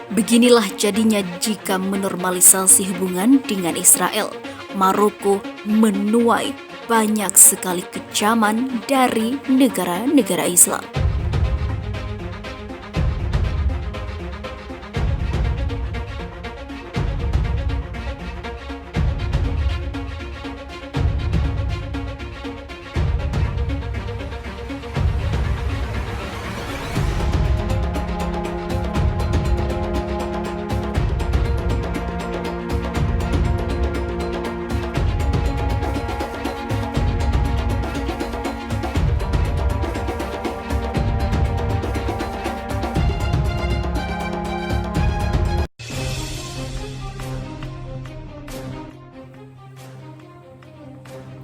Beginilah jadinya jika menormalisasi hubungan dengan Israel. Maroko menuai banyak sekali kecaman dari negara-negara Islam.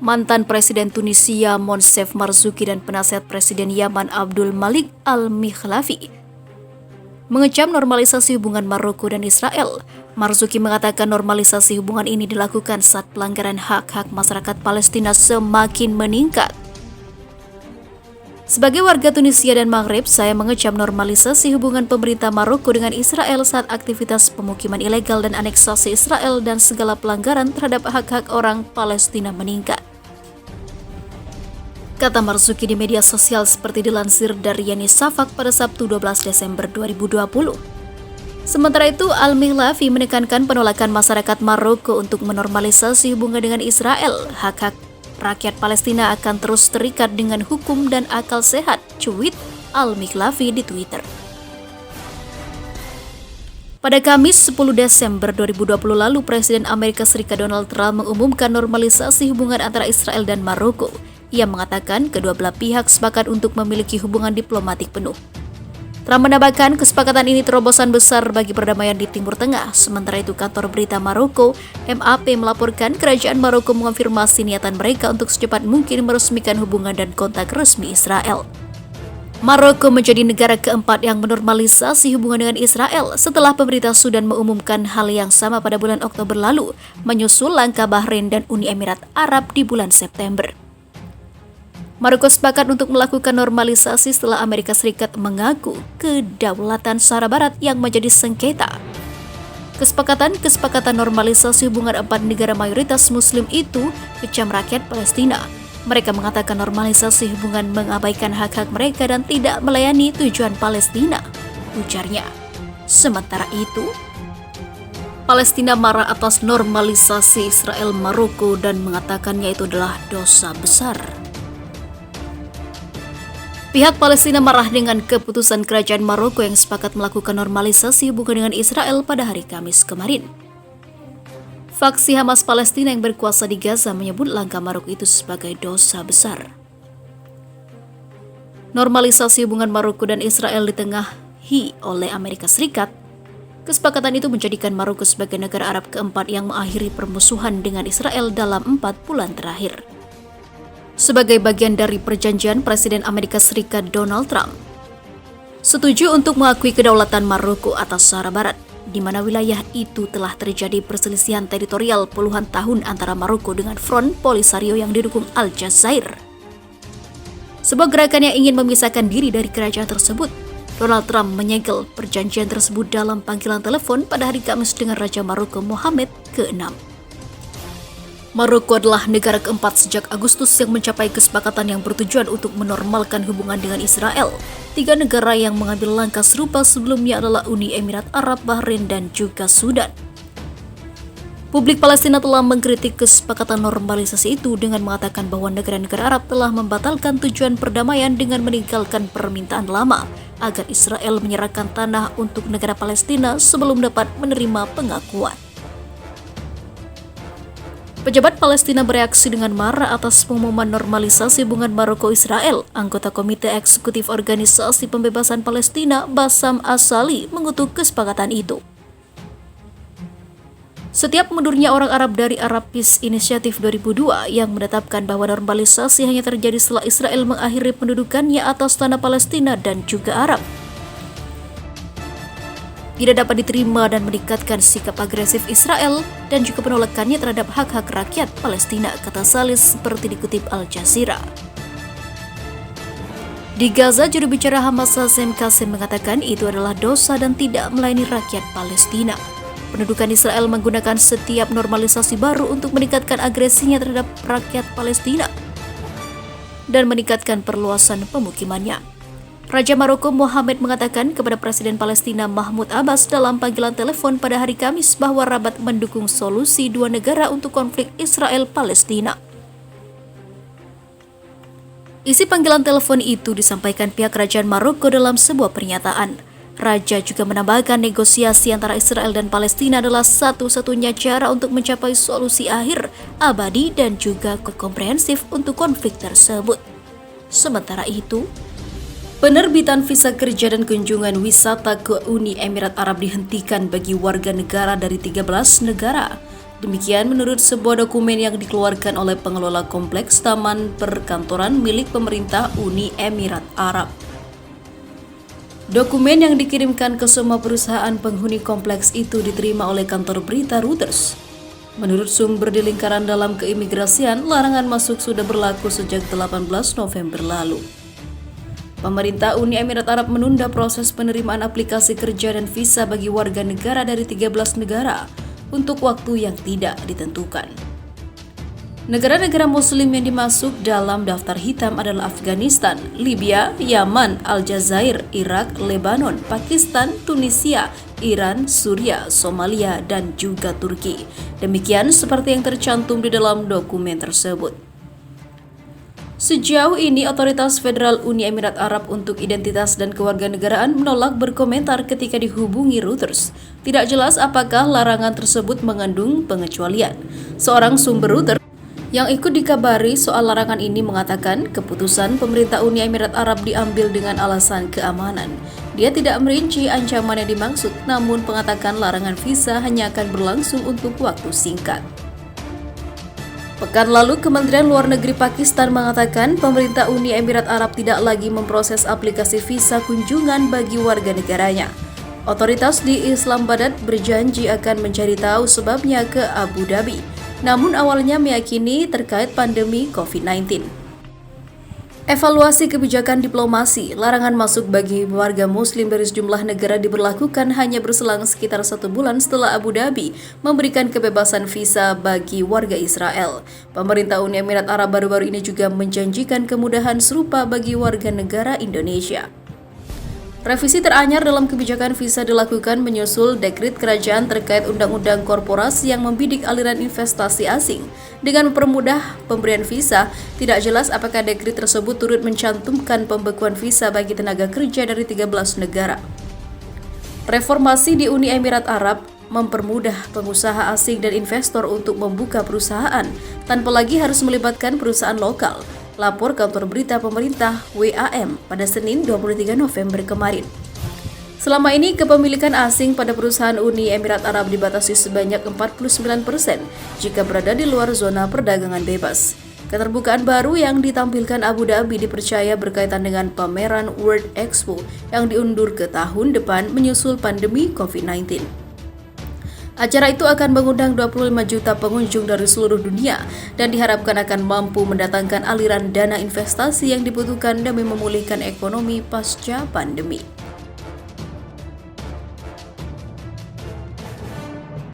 Mantan Presiden Tunisia Monsef Marzouki dan penasihat Presiden Yaman Abdul Malik Al-Mikhlafi mengecam normalisasi hubungan Maroko dan Israel. Marzouki mengatakan normalisasi hubungan ini dilakukan saat pelanggaran hak-hak masyarakat Palestina semakin meningkat. Sebagai warga Tunisia dan Maghreb, saya mengecam normalisasi hubungan pemerintah Maroko dengan Israel saat aktivitas pemukiman ilegal dan aneksasi Israel dan segala pelanggaran terhadap hak-hak orang Palestina meningkat, kata Marzouki di media sosial seperti dilansir dari Yani Safak pada Sabtu 12 Desember 2020. Sementara itu, Al-Mikhlafi menekankan penolakan masyarakat Maroko untuk menormalisasi hubungan dengan Israel. Hak-hak rakyat Palestina akan terus terikat dengan hukum dan akal sehat, cuit Al-Mikhlafi di Twitter. Pada Kamis 10 Desember 2020 lalu, Presiden Amerika Serikat Donald Trump mengumumkan normalisasi hubungan antara Israel dan Maroko. Ia mengatakan kedua belah pihak sepakat untuk memiliki hubungan diplomatik penuh. Trump menambahkan kesepakatan ini terobosan besar bagi perdamaian di Timur Tengah. Sementara itu, kantor berita Maroko, MAP, melaporkan kerajaan Maroko mengonfirmasi niatan mereka untuk secepat mungkin meresmikan hubungan dan kontak resmi Israel. Maroko menjadi negara keempat yang menormalisasi hubungan dengan Israel setelah pemerintah Sudan mengumumkan hal yang sama pada bulan Oktober lalu, menyusul langkah Bahrain dan Uni Emirat Arab di bulan September. Maroko sepakat untuk melakukan normalisasi setelah Amerika Serikat mengaku kedaulatan Sahara Barat yang menjadi sengketa. Kesepakatan normalisasi hubungan empat negara mayoritas Muslim itu kecam rakyat Palestina. Mereka mengatakan normalisasi hubungan mengabaikan hak-hak mereka dan tidak melayani tujuan Palestina, ujarnya. Sementara itu, Palestina marah atas normalisasi Israel Maroko dan mengatakannya itu adalah dosa besar. Pihak Palestina marah dengan keputusan kerajaan Maroko yang sepakat melakukan normalisasi hubungan dengan Israel pada hari Kamis kemarin. Faksi Hamas Palestina yang berkuasa di Gaza menyebut langkah Maroko itu sebagai dosa besar. Normalisasi hubungan Maroko dan Israel ditengahi oleh Amerika Serikat. Kesepakatan itu menjadikan Maroko sebagai negara Arab keempat yang mengakhiri permusuhan dengan Israel dalam 4 bulan terakhir. Sebagai bagian dari perjanjian, Presiden Amerika Serikat Donald Trump setuju untuk mengakui kedaulatan Maroko atas Sahara Barat, di mana wilayah itu telah terjadi perselisihan teritorial puluhan tahun antara Maroko dengan Front Polisario yang didukung Aljazair. Sebuah gerakan yang ingin memisahkan diri dari kerajaan tersebut. Donald Trump menyegel perjanjian tersebut dalam panggilan telepon pada hari Kamis dengan Raja Maroko Mohammed ke-6. Maroko adalah negara keempat sejak Agustus yang mencapai kesepakatan yang bertujuan untuk menormalkan hubungan dengan Israel. 3 negara yang mengambil langkah serupa sebelumnya adalah Uni Emirat Arab, Bahrain, dan juga Sudan. Publik Palestina telah mengkritik kesepakatan normalisasi itu dengan mengatakan bahwa negara-negara Arab telah membatalkan tujuan perdamaian dengan meninggalkan permintaan lama agar Israel menyerahkan tanah untuk negara Palestina sebelum dapat menerima pengakuan. Pejabat Palestina bereaksi dengan marah atas pengumuman normalisasi hubungan Maroko-Israel. Anggota Komite Eksekutif Organisasi Pembebasan Palestina, Bassam Asali, mengutuk kesepakatan itu. Setiap mundurnya orang Arab dari Arab Peace Initiative 2002 yang menetapkan bahwa normalisasi hanya terjadi setelah Israel mengakhiri pendudukannya atas tanah Palestina dan juga Arab, tidak dapat diterima dan meningkatkan sikap agresif Israel dan juga penolakannya terhadap hak-hak rakyat Palestina, kata Salis seperti dikutip Al Jazeera. Di Gaza, juru bicara Hamas Hazem Qasim mengatakan itu adalah dosa dan tidak melayani rakyat Palestina. Pendudukan Israel menggunakan setiap normalisasi baru untuk meningkatkan agresinya terhadap rakyat Palestina dan meningkatkan perluasan pemukimannya. Raja Maroko Mohammed mengatakan kepada Presiden Palestina Mahmud Abbas dalam panggilan telepon pada hari Kamis bahwa Rabat mendukung solusi dua negara untuk konflik Israel-Palestina. Isi panggilan telepon itu disampaikan pihak kerajaan Maroko dalam sebuah pernyataan. Raja juga menambahkan negosiasi antara Israel dan Palestina adalah satu-satunya cara untuk mencapai solusi akhir, abadi, dan juga komprehensif untuk konflik tersebut. Sementara itu, penerbitan visa kerja dan kunjungan wisata ke Uni Emirat Arab dihentikan bagi warga negara dari 13 negara. Demikian menurut sebuah dokumen yang dikeluarkan oleh pengelola kompleks taman perkantoran milik pemerintah Uni Emirat Arab. Dokumen yang dikirimkan ke semua perusahaan penghuni kompleks itu diterima oleh kantor berita Reuters. Menurut sumber di lingkaran dalam keimigrasian, larangan masuk sudah berlaku sejak 18 November lalu. Pemerintah Uni Emirat Arab menunda proses penerimaan aplikasi kerja dan visa bagi warga negara dari 13 negara untuk waktu yang tidak ditentukan. Negara-negara Muslim yang dimasuk dalam daftar hitam adalah Afghanistan, Libya, Yaman, Aljazair, Irak, Lebanon, Pakistan, Tunisia, Iran, Suriah, Somalia, dan juga Turki. Demikian seperti yang tercantum di dalam dokumen tersebut. Sejauh ini, Otoritas Federal Uni Emirat Arab untuk Identitas dan Kewarganegaraan menolak berkomentar ketika dihubungi Reuters. Tidak jelas apakah larangan tersebut mengandung pengecualian. Seorang sumber Reuters yang ikut dikabari soal larangan ini mengatakan keputusan pemerintah Uni Emirat Arab diambil dengan alasan keamanan. Dia tidak merinci ancaman yang dimaksud, namun mengatakan larangan visa hanya akan berlangsung untuk waktu singkat. Pekan lalu, Kementerian Luar Negeri Pakistan mengatakan pemerintah Uni Emirat Arab tidak lagi memproses aplikasi visa kunjungan bagi warga negaranya. Otoritas di Islamabad berjanji akan mencari tahu sebabnya ke Abu Dhabi, namun awalnya meyakini terkait pandemi COVID-19. Evaluasi kebijakan diplomasi, larangan masuk bagi warga Muslim dari sejumlah negara diberlakukan hanya berselang sekitar 1 bulan setelah Abu Dhabi memberikan kebebasan visa bagi warga Israel. Pemerintah Uni Emirat Arab baru-baru ini juga menjanjikan kemudahan serupa bagi warga negara Indonesia. Revisi teranyar dalam kebijakan visa dilakukan menyusul dekret kerajaan terkait undang-undang korporasi yang membidik aliran investasi asing. Dengan mempermudah pemberian visa, tidak jelas apakah dekret tersebut turut mencantumkan pembekuan visa bagi tenaga kerja dari 13 negara. Reformasi di Uni Emirat Arab mempermudah pengusaha asing dan investor untuk membuka perusahaan tanpa lagi harus melibatkan perusahaan lokal. Lapor kantor berita pemerintah WAM pada Senin 23 November kemarin. Selama ini, kepemilikan asing pada perusahaan Uni Emirat Arab dibatasi sebanyak 49% jika berada di luar zona perdagangan bebas. Keterbukaan baru yang ditampilkan Abu Dhabi dipercaya berkaitan dengan pameran World Expo yang diundur ke tahun depan menyusul pandemi COVID-19. Acara itu akan mengundang 25 juta pengunjung dari seluruh dunia dan diharapkan akan mampu mendatangkan aliran dana investasi yang dibutuhkan demi memulihkan ekonomi pasca pandemi.